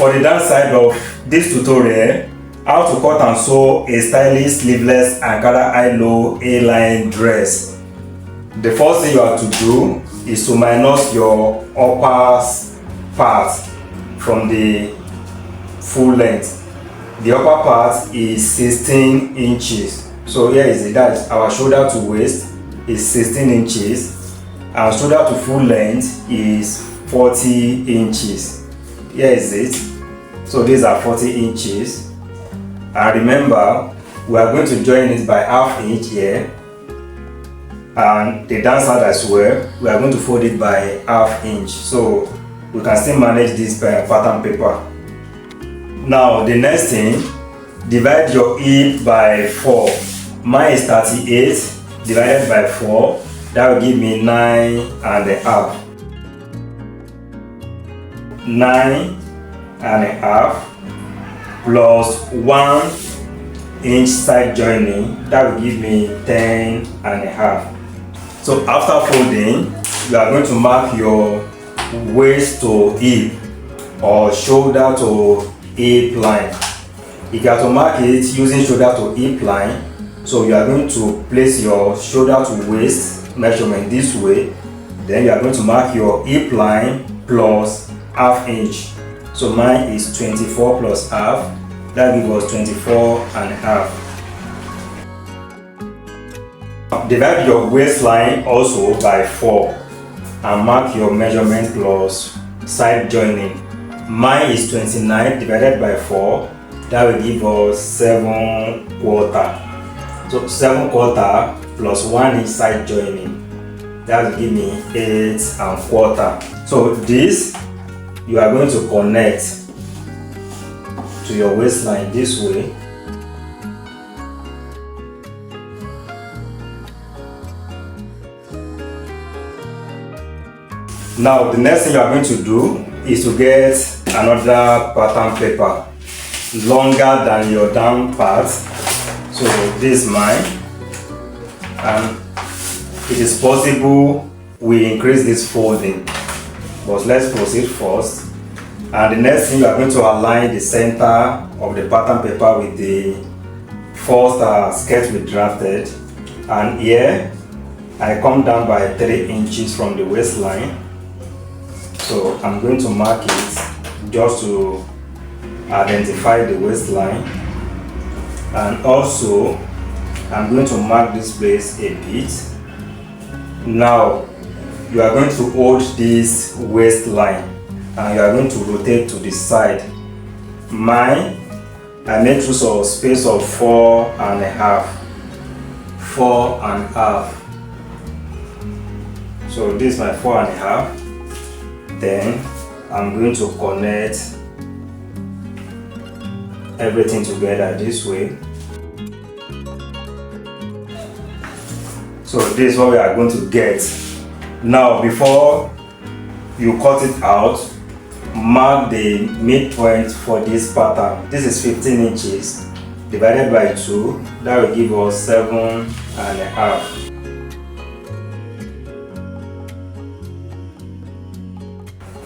For the downside of this tutorial, how to cut and sew a stylish sleeveless Ankara high-low A-line dress. The first thing you have to do is to minus your upper part from the full length. The upper part is 16 inches. So here is it, that is our shoulder to waist is 16 inches and shoulder to full length is 40 inches. Here is it. So these are 40 inches. And remember, we are going to join it by ½ inch here. And the downside as well, we are going to fold it by ½ inch. So we can still manage this by pattern paper. Now the next thing, divide your hip by 4. Mine is 38 divided by 4. That will give me 9.5. 9.5 plus 1 inch side joining, that will give me 10.5. So after folding, you are going to mark your waist to hip or shoulder to hip line. You have to mark it using shoulder to hip line. So you are going to place your shoulder to waist measurement this way. Then you are going to mark your hip line plus ½ inch. So mine is 24 plus half. That gives us 24.5. Divide your waistline also by 4 and mark your measurement plus side joining. Mine is 29 divided by 4. That will give us 7/4. So 7/4 plus 1 inch side joining. That will give me 8.25. So this you are going to connect to your waistline this way. Now the next thing you are going to do is to get another pattern paper longer than your down part. So this is mine, and it is possible we increase this folding, but let's proceed first. And the next thing, you are going to align the center of the pattern paper with the first sketch we drafted. And here I come down by 3 inches from the waistline. So I'm going to mark it just to identify the waistline. And also I'm going to mark this place a bit. Now you are going to hold this waistline and you are going to rotate to the side. Mine, I made use of space of 4.5. 4.5. So this is my 4.5. Then I'm going to connect everything together this way. So this is what we are going to get. Now before you cut it out, mark the midpoint for this pattern. This is 15 inches divided by 2. That will give us 7.5.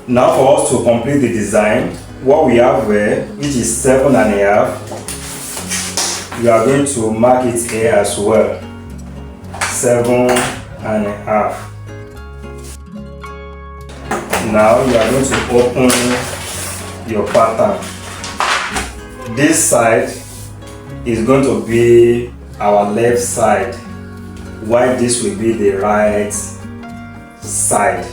Now for us to complete the design, what we have here, which is 7.5, you are going to mark it here as well. 7.5. Now you are going to open your pattern. This side is going to be our left side, while this will be the right side.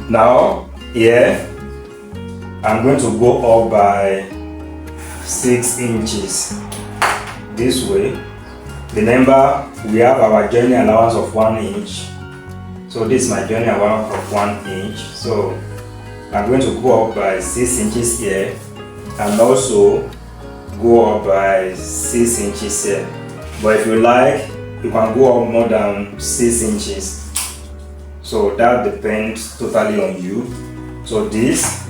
Now here I'm going to go up by 6 inches this way. Remember, we have our joining allowance of 1 inch. So this is my joining allowance of 1 inch. So I'm going to go up by 6 inches here and also go up by 6 inches here. But if you like, you can go up more than 6 inches. So that depends totally on you. So this,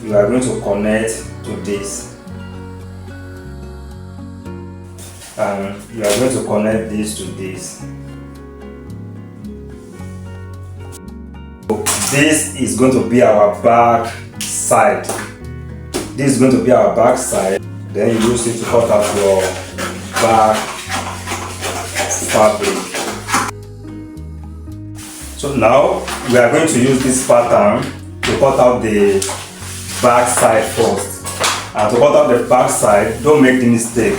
you are going to connect to this. And you are going to connect this to this. So this is going to be our back side. this is going to be our back side. Then you use it to cut out your back fabric. So now we are going to use this pattern to cut out the back side first. And to cut out the back side, don't make the mistake.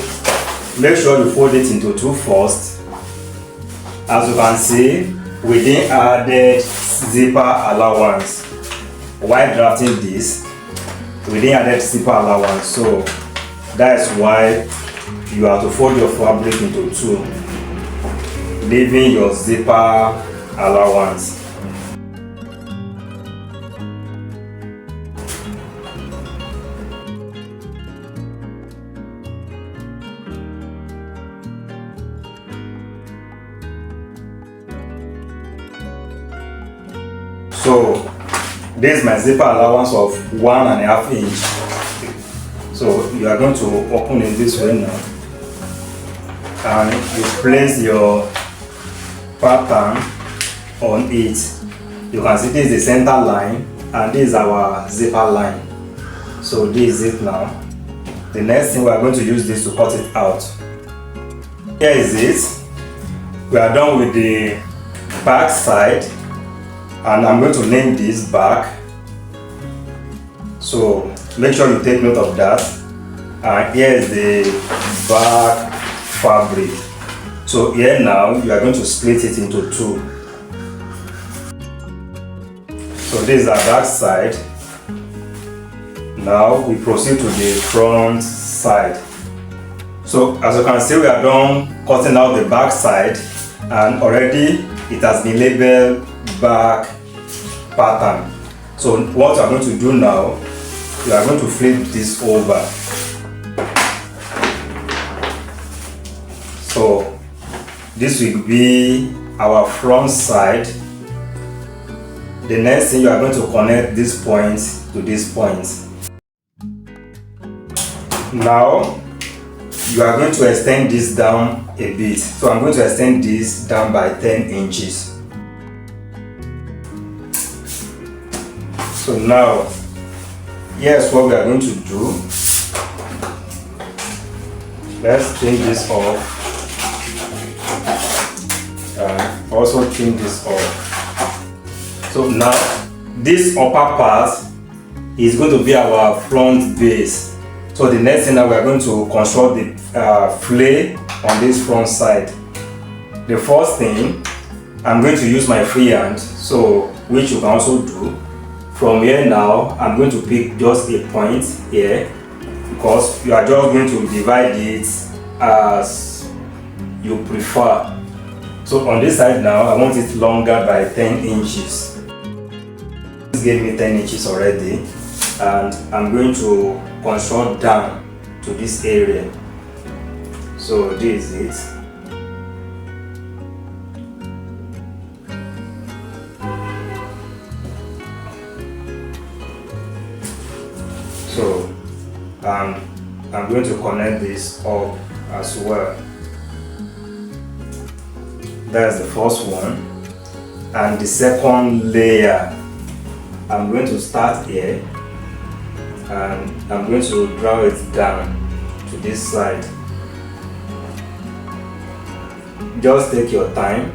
Make sure you fold it into two first. As you can see, we didn't add zipper allowance. While drafting this, we didn't add zipper allowance, so that's why you have to fold your fabric into two, leaving your zipper allowance. So this is my zipper allowance of 1.5 inch. So you are going to open it this way now, and you place your pattern on it. You can see this is the center line and this is our zipper line. So this is it now. The next thing we are going to use this to cut it out. Here is it. We are done with the back side, and I'm going to name this back. So make sure you take note of that. And here is the back fabric. So here now you are going to split it into two. So this is our back side. Now we proceed to the front side. So as you can see, we are done cutting out the back side, and already it has been labeled back pattern. So what you are going to do now, you are going to flip this over. So this will be our front side. The next thing, you are going to connect this point to this point. Now you are going to extend this down a bit. So I'm going to extend this down by 10 inches. So now here's what we are going to do. Let's trim this off. Also trim this off. So now this upper part is going to be our front base. So the next thing that we are going to construct the flay on this front side. The first thing, I'm going to use my freehand, so which you can also do. From here now, I'm going to pick just a point here, because you are just going to divide it as you prefer. So on this side now, I want it longer by 10 inches. This gave me 10 inches already, and I'm going to construct down to this area. So this is it. So I'm going to connect this up as well. That's the first one. And the second layer, I'm going to start here, and I'm going to draw it down to this side. Just take your time.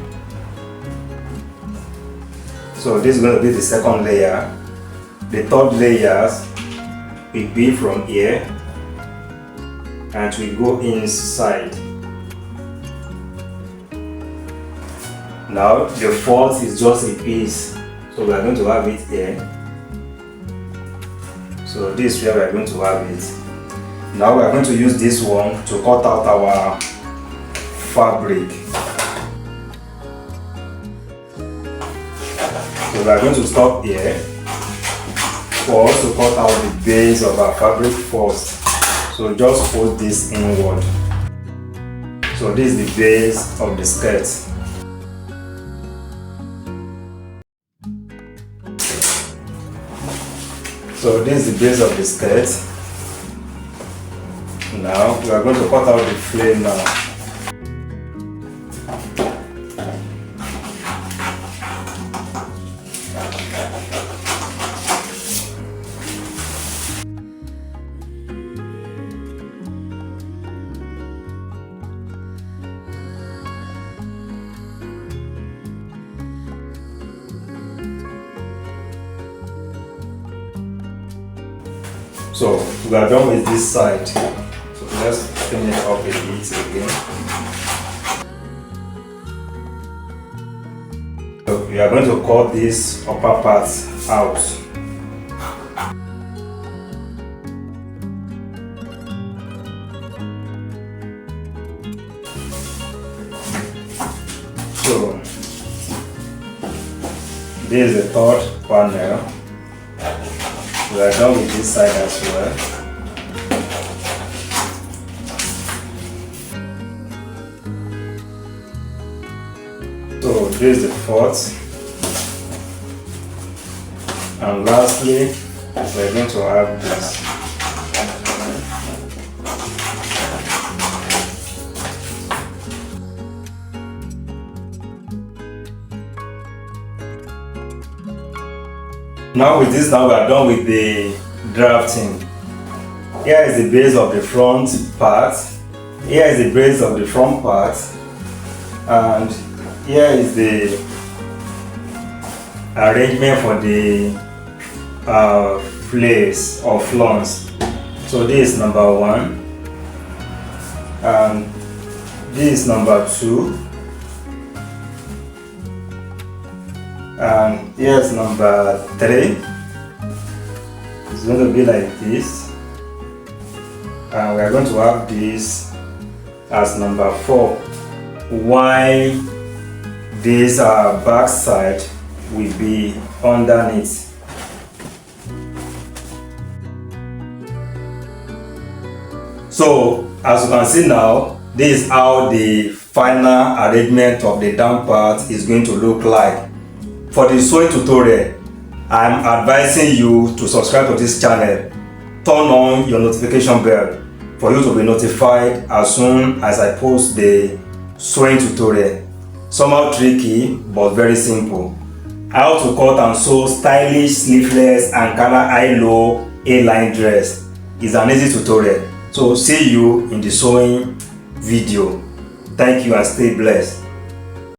So this is going to be the second layer. The third layers will be from here, and we go inside. Now the fourth is just a piece, so we are going to have it here. So this is where we are going to have it. Now we are going to use this one to cut out our fabric. So we are going to stop here for us to cut out the base of our fabric first. So just fold this inward. So this is the base of the skirt. So this is the base of the skirt. Now we are going to cut out the flame now. So we are done with this side. So let's finish up a bit again. So we are going to cut this upper part out. So this is the third panel. We are done with this side as well. So this is the fourth. And lastly, we're going to have this. Now with this, now we are done with the drafting. Here is the base of the front part. Here is the base of the front part. And here is the arrangement for the flares or flans. So this is number 1. And this is number 2. And here's number 3. It's going to be like this, and we are going to have this as number 4, while this back side will be underneath. So as you can see now, this is how the final arrangement of the down part is going to look like. For the sewing tutorial, I'm advising you to subscribe to this channel, turn on your notification bell for you to be notified as soon as I post the sewing tutorial. Somehow tricky but very simple. How to cut and sew stylish sleeveless Ankara high-low A-line dress is an easy tutorial. So see you in the sewing video. Thank you and stay blessed.